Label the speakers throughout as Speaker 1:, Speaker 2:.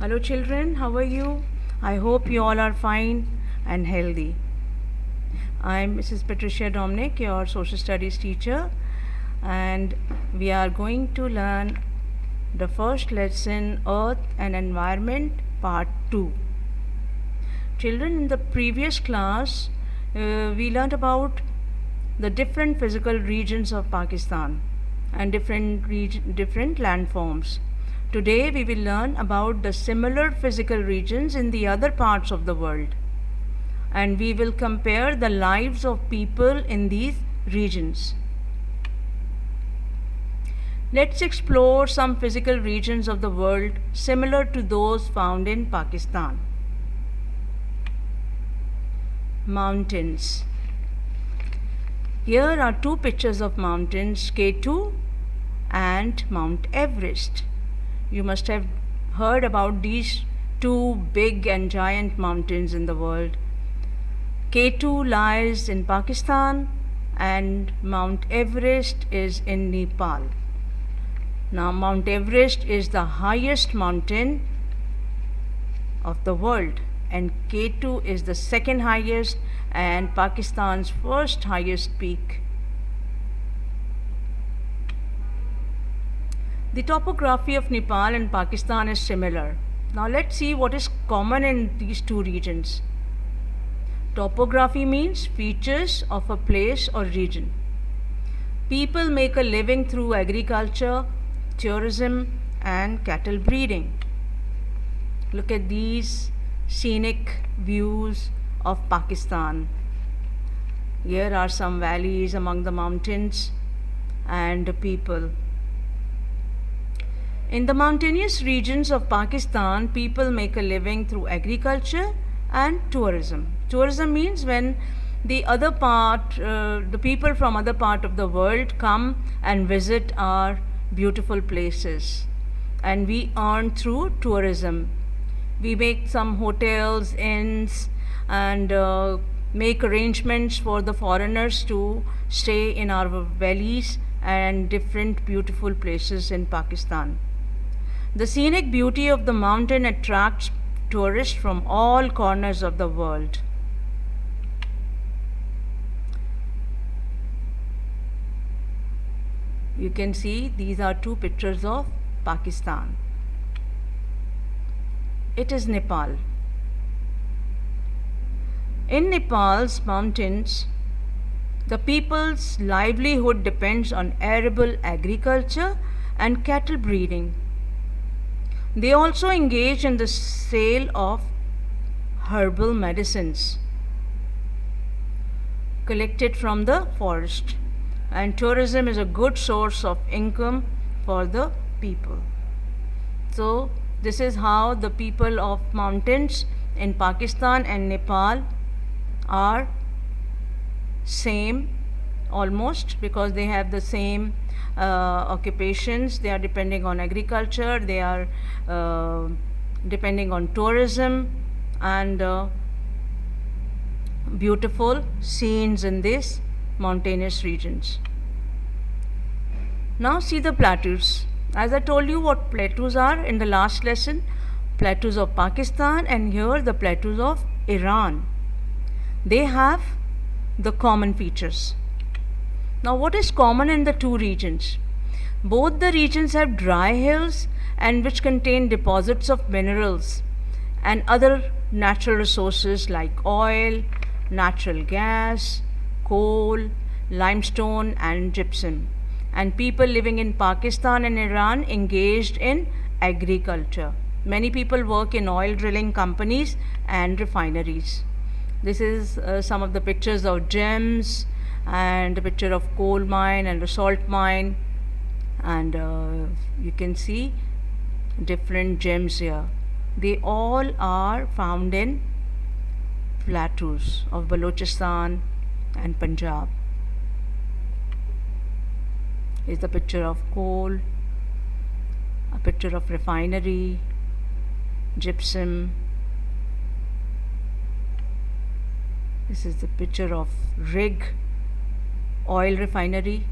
Speaker 1: Hello, children, how are you? I hope you all are fine and healthy. I'm Mrs. Patricia Dominic, your social studies teacher, and we are going to learn the first lesson Earth and Environment, Part 2. Children, in the previous class, we learned about the different physical regions of Pakistan and different landforms. Today we will learn about the similar physical regions in the other parts of the world, and we will compare the lives of people in these regions. Let's explore some physical regions of the world similar to those found in Pakistan. Mountains. Here are two pictures of mountains, K2 and Mount Everest. You must have heard about these two big and giant mountains in the world. K2 lies in Pakistan and Mount Everest is in Nepal. Now, Mount Everest is the highest mountain of the world, and K2 is the second highest and Pakistan's first highest peak. The topography of Nepal and Pakistan is similar. Now let's see what is common in these two regions. Topography means features of a place or region. People make a living through agriculture, tourism, and cattle breeding. Look at these scenic views of Pakistan. Here are some valleys among the mountains and the people. In the mountainous regions of Pakistan, people make a living through agriculture and tourism. Tourism means when the people from other part of the world come and visit our beautiful places, and we earn through tourism. We make some hotels, inns, and make arrangements for the foreigners to stay in our valleys and different beautiful places in Pakistan. The scenic beauty of the mountain attracts tourists from all corners of the world. You can see these are two pictures of Pakistan. It is Nepal. In Nepal's mountains, the people's livelihood depends on arable agriculture and cattle breeding. They also engage in the sale of herbal medicines collected from the forest, and tourism is a good source of income for the people. So, this is how the people of mountains in Pakistan and Nepal are same almost, because they have the same occupations. They are depending on agriculture, they are depending on tourism, and beautiful scenes in these mountainous regions. Now see the plateaus. As I told you what plateaus are in the last lesson, plateaus of Pakistan, and here the plateaus of Iran. They have the common features. Now, what is common in the two regions? Both the regions have dry hills and which contain deposits of minerals and other natural resources like oil, natural gas, coal, limestone, and gypsum. And people living in Pakistan and Iran engaged in agriculture. Many people work in oil drilling companies and refineries. This is some of the pictures of gems, and a picture of coal mine and a salt mine, and you can see different gems here. They all are found in plateaus of Balochistan and Punjab. Is the picture of coal, a picture of refinery, gypsum. This is the picture of rig, oil refinery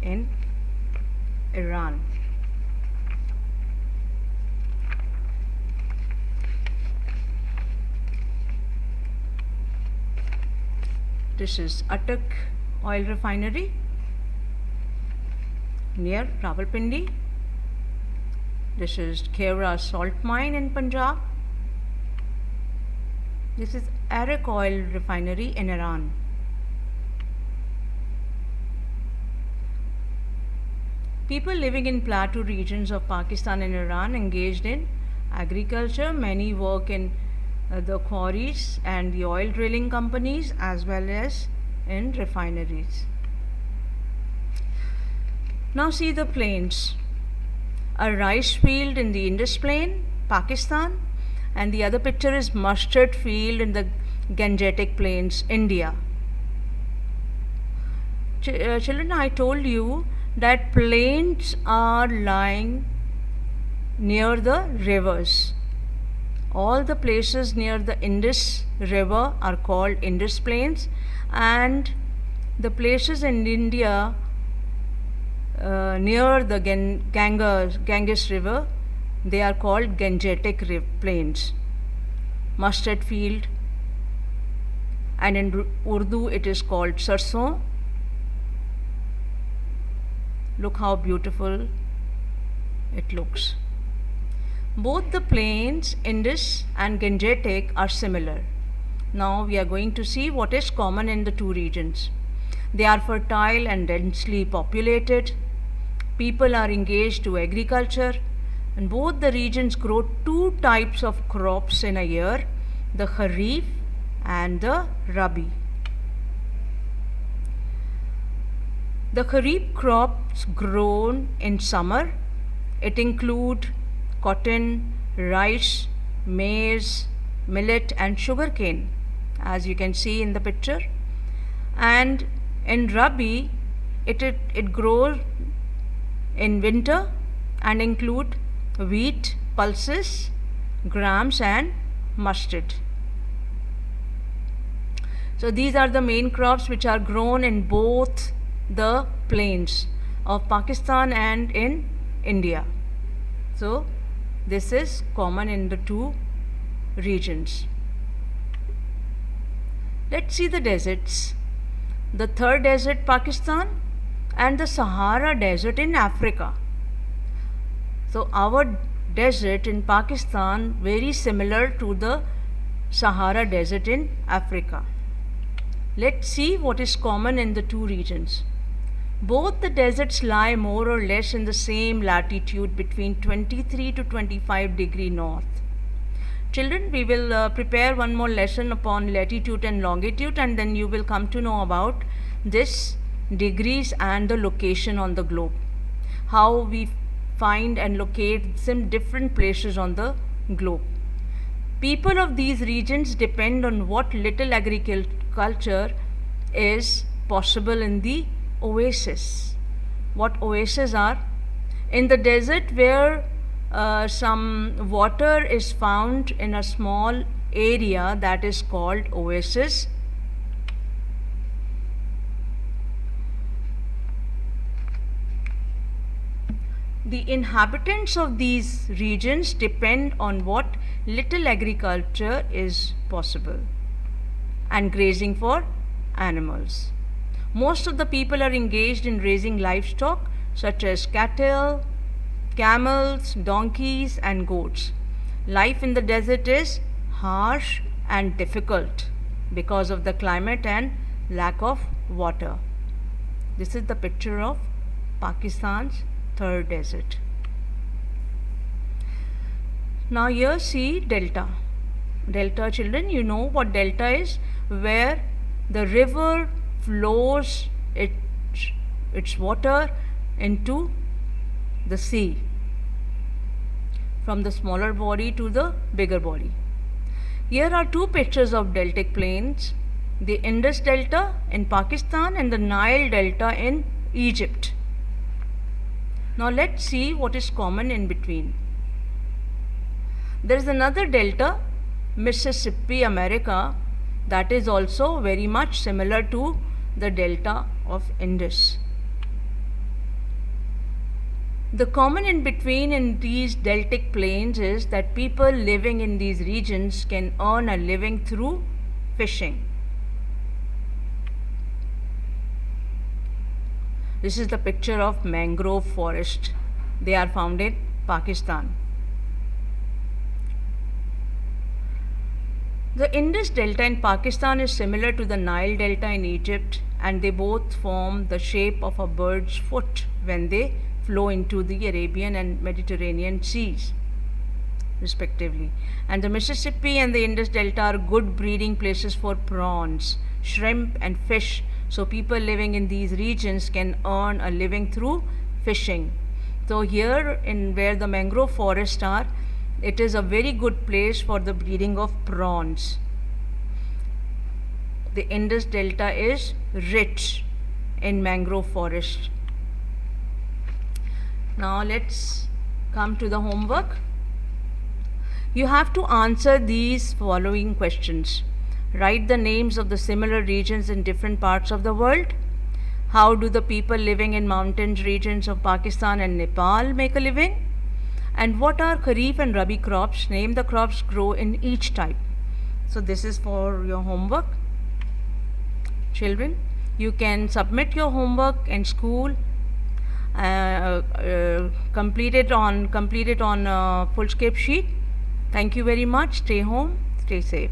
Speaker 1: in Iran. This is Attock Oil Refinery near Rawalpindi. This is Khewra Salt Mine in Punjab. This is Arak Oil Refinery in Iran. People living in plateau regions of Pakistan and Iran engaged in agriculture. Many work in the quarries and the oil drilling companies as well as in refineries. Now see the plains. A rice field in the Indus Plain, Pakistan, and the other picture is mustard field in the Gangetic Plains, India. Children, I told you that plains are lying near the rivers. All the places near the Indus River are called Indus Plains, and the places in India near the Ganges River, they are called Gangetic Plains. Mustard field, and in Urdu it is called Sarson. Look how beautiful it looks. Both the plains, Indus and Gangetic, are similar. Now we are going to see what is common in the two regions. They are fertile and densely populated. People are engaged to agriculture, and both the regions grow two types of crops in a year, the Kharif and the Rabi. The Kharif crops grown in summer. It include cotton, rice, maize, millet and sugarcane, as you can see in the picture. And in Rabi, it grows in winter and include wheat, pulses, grams and mustard. So these are the main crops which are grown in both the plains of Pakistan and in India. So this is common in the two regions. Let's see the deserts. The third desert, Pakistan, and the Sahara Desert in Africa. So our desert in Pakistan very similar to the Sahara Desert in Africa. Let's see what is common in the two regions. Both the deserts lie more or less in the same latitude between 23 to 25 degree north. Children, we will prepare one more lesson upon latitude and longitude, and then you will come to know about this degrees and the location on the globe. How we find and locate some different places on the globe. People of these regions depend on what little agriculture is possible in the oasis. What oases are? In the desert where some water is found in a small area, that is called oasis. The inhabitants of these regions depend on what little agriculture is possible and grazing for animals. Most of the people are engaged in raising livestock such as cattle, camels, donkeys and goats. Life in the desert is harsh and difficult because of the climate and lack of water. This is the picture of Pakistan's third desert. Now here see delta. Delta, children, you know what delta is, where the river flows its water into the sea from the smaller body to the bigger body. Here are two pictures of deltic plains, the Indus Delta in Pakistan and the Nile Delta in Egypt. Now let's see what is common in between. There is another delta, Mississippi, America, that is also very much similar to the delta of Indus. The common in between in these deltic plains is that people living in these regions can earn a living through fishing. This is the picture of mangrove forest. They are found in Pakistan. The Indus Delta in Pakistan is similar to the Nile Delta in Egypt, and they both form the shape of a bird's foot when they flow into the Arabian and Mediterranean seas, respectively. And the Mississippi and the Indus Delta are good breeding places for prawns, shrimp, and fish, so people living in these regions can earn a living through fishing. So here in where the mangrove forests are, it is a very good place for the breeding of prawns. The Indus Delta is rich in mangrove forest. Now let's come to the homework. You have to answer these following questions. Write the names of the similar regions in different parts of the world. How do the people living in mountainous regions of Pakistan and Nepal make a living? And what are Kharif and Rabi crops? Name the crops grow in each type. So this is for your homework. Children, you can submit your homework in school, complete it on Fullscape sheet. Thank you very much. Stay home, stay safe.